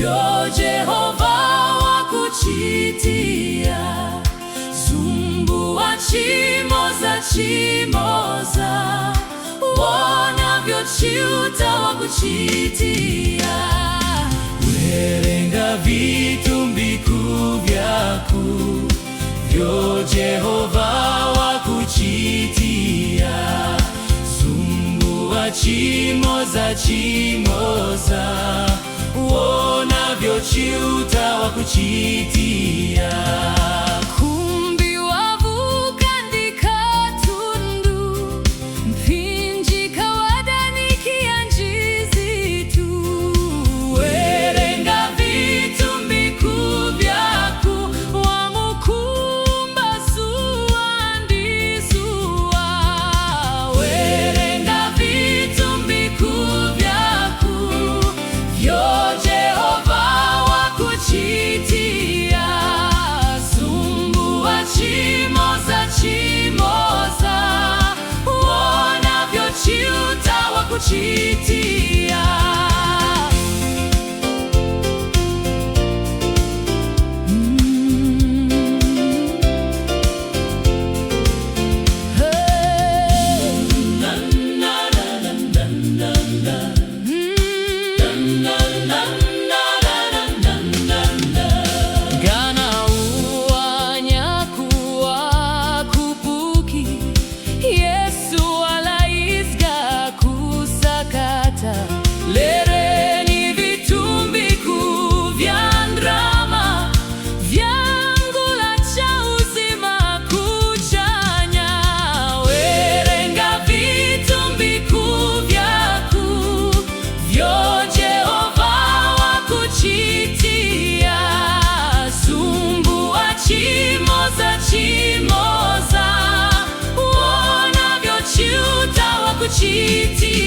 vyo Jehova wakuchitia. Zumbua chimoza wonavyo chiuta wakuchitia. Werenga vitumbiku vyaku vyo Jehova wakuchitia. Zumbua chimoza wonavyo chiuta wakuchitia. Kumbi wavuka ndikatundu, mpinji kawadanikia njizitu. Werenga vitumbiku vyaku wamukumba suwa ndisuwa. Werenga vitumbiku vyaku vyo Jehova wakuchitia. Zumbua chimoza wonavyo chiuta wakuchitia. Lereni vitumbiku vya ndrama, vyangula cha uzima kuchanya. Werenga vitumbiku vyaku vyo Jehova wakuchitia. Zumbua chimoza wonavyo chiuta wakuchitia.